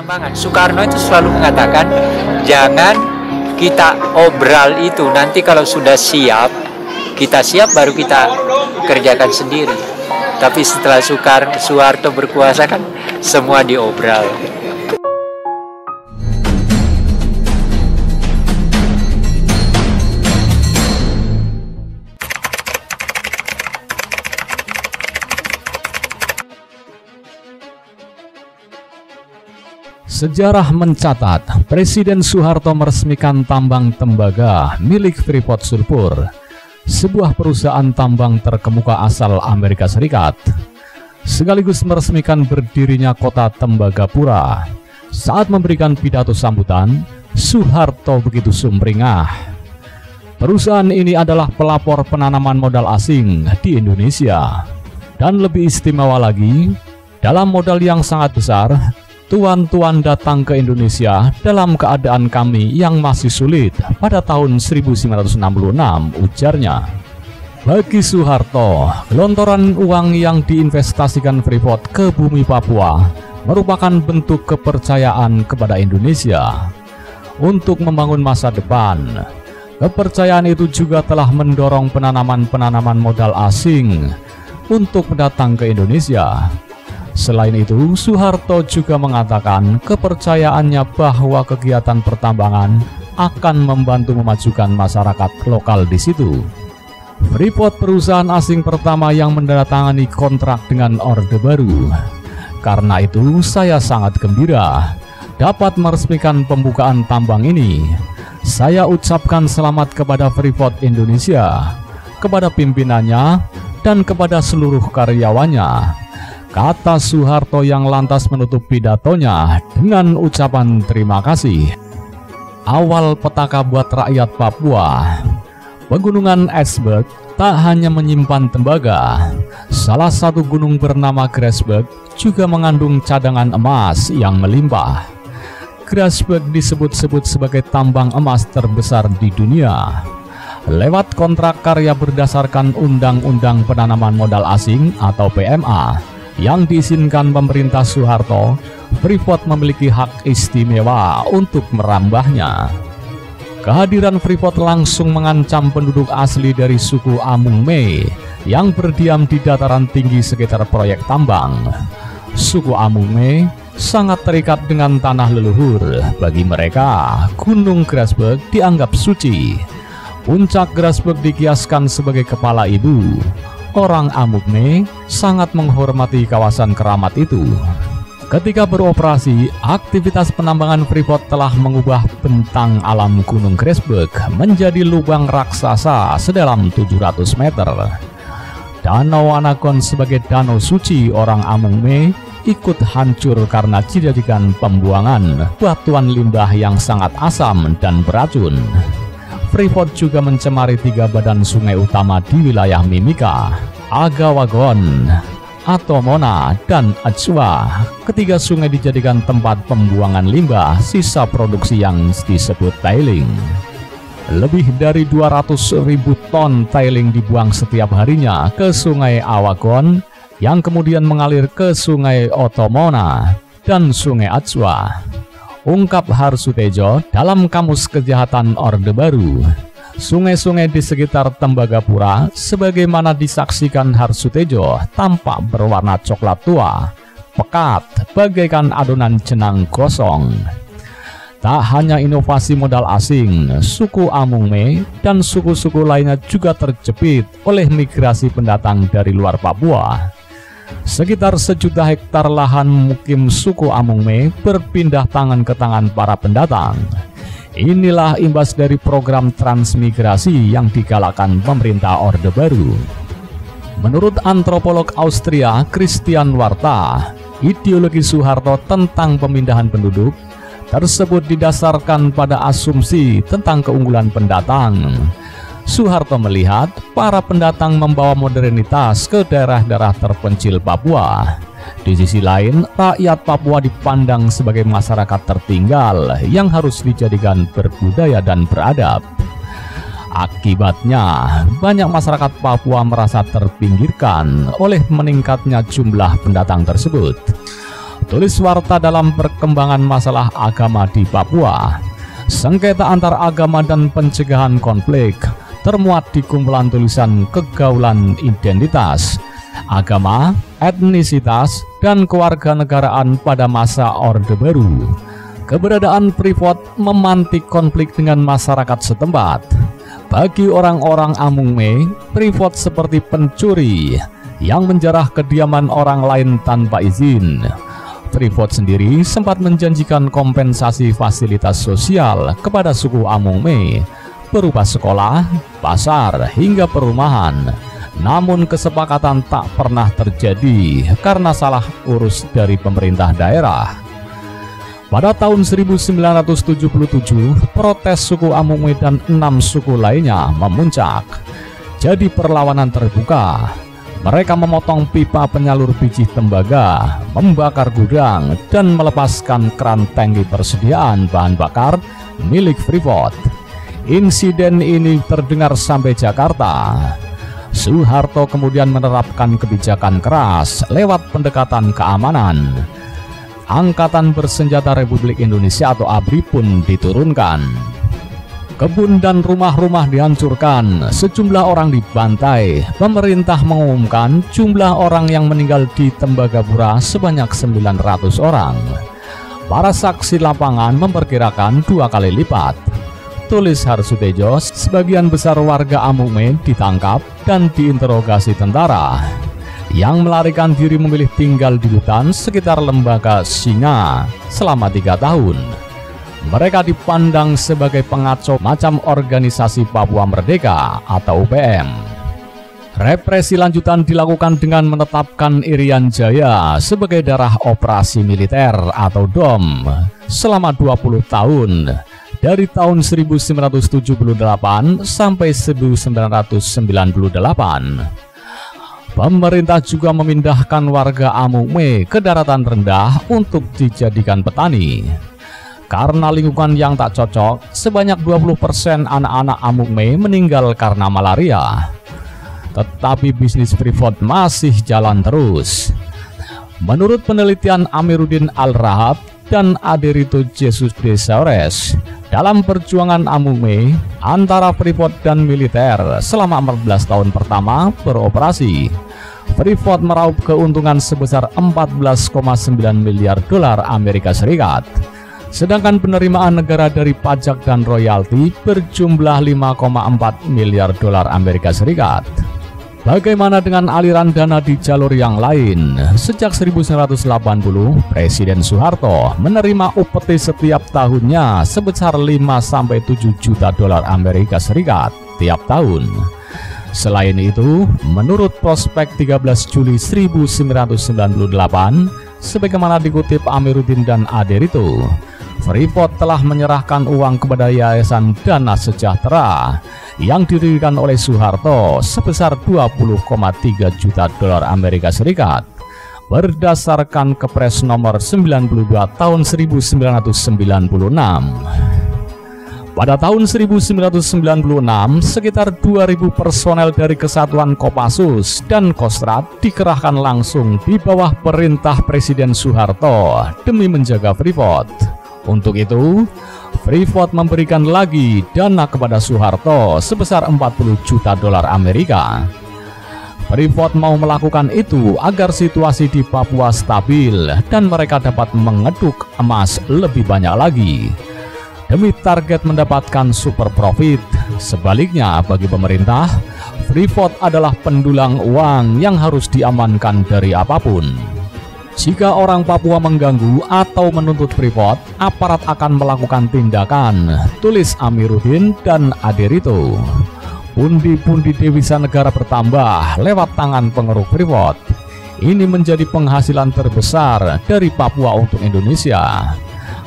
pertambangan. Soekarno itu selalu mengatakan, jangan kita obral itu, nanti kalau sudah siap, kita siap baru kita kerjakan sendiri. Tapi setelah Soeharto berkuasa kan semua diobral. Sejarah mencatat, Presiden Soeharto meresmikan tambang tembaga milik Freeport Sulfur, sebuah perusahaan tambang terkemuka asal Amerika Serikat, sekaligus meresmikan berdirinya kota Tembagapura. Saat memberikan pidato sambutan, Soeharto begitu sumringah. Perusahaan ini adalah pelapor penanaman modal asing di Indonesia. Dan lebih istimewa lagi, dalam modal yang sangat besar, tuan-tuan datang ke Indonesia dalam keadaan kami yang masih sulit pada tahun 1966, ujarnya. Bagi Soeharto, gelontoran uang yang diinvestasikan Freeport ke bumi Papua merupakan bentuk kepercayaan kepada Indonesia untuk membangun masa depan. Kepercayaan itu juga telah mendorong penanaman modal asing untuk datang ke Indonesia. Selain itu, Soeharto juga mengatakan kepercayaannya bahwa kegiatan pertambangan akan membantu memajukan masyarakat lokal di situ. Freeport perusahaan asing pertama yang menandatangani kontrak dengan Orde Baru. Karena itu, saya sangat gembira dapat meresmikan pembukaan tambang ini. Saya ucapkan selamat kepada Freeport Indonesia, kepada pimpinannya, dan kepada seluruh karyawannya, kata Soeharto yang lantas menutup pidatonya dengan ucapan terima kasih. Awal petaka buat rakyat Papua. Pegunungan Esberg tak hanya menyimpan tembaga. Salah satu gunung bernama Grasberg juga mengandung cadangan emas yang melimpah. Grasberg disebut-sebut sebagai tambang emas terbesar di dunia. Lewat kontrak karya berdasarkan Undang-Undang Penanaman Modal Asing atau PMA, yang diizinkan pemerintah Soeharto, Freeport memiliki hak istimewa untuk merambahnya. Kehadiran Freeport langsung mengancam penduduk asli dari suku Amungme yang berdiam di dataran tinggi sekitar proyek tambang. Suku Amungme sangat terikat dengan tanah leluhur. Bagi mereka, Gunung Grasberg dianggap suci. Puncak Grasberg dikiaskan sebagai kepala ibu. Orang Amungme sangat menghormati kawasan keramat itu. Ketika beroperasi, aktivitas penambangan Freeport telah mengubah bentang alam Gunung Grasberg menjadi lubang raksasa sedalam 700 meter. Danau Anagon sebagai danau suci orang Amungme ikut hancur karena dijadikan pembuangan batuan limbah yang sangat asam dan beracun. Freeport juga mencemari 3 badan sungai utama di wilayah Mimika, Agawagon, Atomona, dan Atsua. Ketiga sungai dijadikan tempat pembuangan limbah sisa produksi yang disebut tailing. Lebih dari 200.000 ton tailing dibuang setiap harinya ke sungai Awagon yang kemudian mengalir ke sungai Otomona dan sungai Atsua. Ungkap Harsutejo dalam Kamus Kejahatan Orde Baru. Sungai-sungai di sekitar Tembagapura sebagaimana disaksikan Harsutejo tampak berwarna coklat tua, pekat, bagaikan adonan jenang gosong. Tak hanya inovasi modal asing, suku Amungme dan suku-suku lainnya juga terjepit oleh migrasi pendatang dari luar Papua. Sekitar 1 juta hektar lahan mukim suku Amungme berpindah tangan ke tangan para pendatang. Inilah imbas dari program transmigrasi yang digalakkan pemerintah Orde Baru. Menurut antropolog Austria Christian Warta, ideologi Soeharto tentang pemindahan penduduk tersebut didasarkan pada asumsi tentang keunggulan pendatang. Soeharto melihat para pendatang membawa modernitas ke daerah-daerah terpencil Papua. Di sisi lain, rakyat Papua dipandang sebagai masyarakat tertinggal yang harus dijadikan berbudaya dan beradab. Akibatnya, banyak masyarakat Papua merasa terpinggirkan oleh meningkatnya jumlah pendatang tersebut. tulis warta dalam perkembangan masalah agama di Papua. Sengketa antar agama dan pencegahan konflik termuat di kumpulan tulisan kegaulan identitas, agama, etnisitas, dan kewarganegaraan pada masa Orde Baru. Keberadaan Freeport memantik konflik dengan masyarakat setempat. Bagi orang-orang Amungme, Freeport seperti pencuri yang menjarah kediaman orang lain tanpa izin. Freeport sendiri sempat menjanjikan kompensasi fasilitas sosial kepada suku Amungme berupa sekolah, pasar, hingga perumahan. Namun kesepakatan tak pernah terjadi karena salah urus dari pemerintah daerah. Pada tahun 1977, protes suku Amungme dan 6 suku lainnya memuncak. Jadi perlawanan terbuka. Mereka memotong pipa penyalur biji tembaga, membakar gudang, dan melepaskan keran tangki persediaan bahan bakar milik Freeport. Insiden ini terdengar sampai Jakarta. Soeharto kemudian menerapkan kebijakan keras lewat pendekatan keamanan. Angkatan Bersenjata Republik Indonesia atau ABRI pun diturunkan. Kebun dan rumah-rumah dihancurkan, sejumlah orang dibantai. Pemerintah mengumumkan jumlah orang yang meninggal di Tembagapura sebanyak 900 orang. Para saksi lapangan memperkirakan 2 kali lipat. Tulis Harsutejo, sebagian besar warga Amungme ditangkap dan diinterogasi tentara yang melarikan diri memilih tinggal di hutan sekitar lembaga Singa selama 3 tahun. Mereka dipandang sebagai pengacau macam organisasi Papua Merdeka atau UPM. Represi lanjutan dilakukan dengan menetapkan Irian Jaya sebagai daerah operasi militer atau DOM selama 20 tahun dari tahun 1978 sampai 1998. Pemerintah juga memindahkan warga Amungme ke daratan rendah untuk dijadikan petani. Karena lingkungan yang tak cocok, sebanyak 20% anak-anak Amungme meninggal karena malaria. Tetapi bisnis Freeport masih jalan terus. Menurut penelitian Amiruddin Al-Rahab dan Aderito Jesus de Saures, dalam perjuangan Amungme antara Freeport dan militer selama 14 tahun pertama beroperasi, Freeport meraup keuntungan sebesar 14,9 miliar dolar Amerika Serikat. Sedangkan penerimaan negara dari pajak dan royalti berjumlah 5,4 miliar dolar Amerika Serikat. Bagaimana dengan aliran dana di jalur yang lain? Sejak 1980, Presiden Soeharto menerima upeti setiap tahunnya sebesar 5-7 juta dolar Amerika Serikat tiap tahun. Selain itu, menurut prospek 13 Juli 1998, sebagaimana dikutip Amiruddin dan Aderito, Freeport telah menyerahkan uang kepada Yayasan Dana Sejahtera yang didirikan oleh Soeharto sebesar 20,3 juta dolar Amerika Serikat berdasarkan Kepres nomor 92 tahun 1996. Pada tahun 1996, sekitar 2.000 personel dari Kesatuan Kopassus dan Kostrad dikerahkan langsung di bawah perintah Presiden Soeharto demi menjaga Freeport. Untuk itu, Freeport memberikan lagi dana kepada Soeharto sebesar 40 juta dolar Amerika. Freeport mau melakukan itu agar situasi di Papua stabil dan mereka dapat mengeduk emas lebih banyak lagi, demi target mendapatkan super profit. Sebaliknya, bagi pemerintah, Freeport adalah pendulang uang yang harus diamankan dari apapun. Jika orang Papua mengganggu atau menuntut Freeport, aparat akan melakukan tindakan, tulis Amiruddin dan Aderito. Pundi-pundi devisa negara bertambah lewat tangan pengeruk Freeport. Ini menjadi penghasilan terbesar dari Papua untuk Indonesia.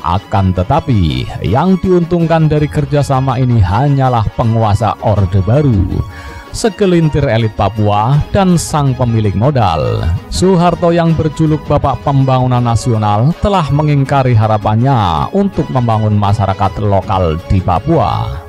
Akan tetapi, yang diuntungkan dari kerjasama ini hanyalah penguasa Orde Baru, segelintir elit Papua, dan sang pemilik modal. Soeharto yang berjuluk Bapak Pembangunan Nasional telah mengingkari harapannya untuk membangun masyarakat lokal di Papua.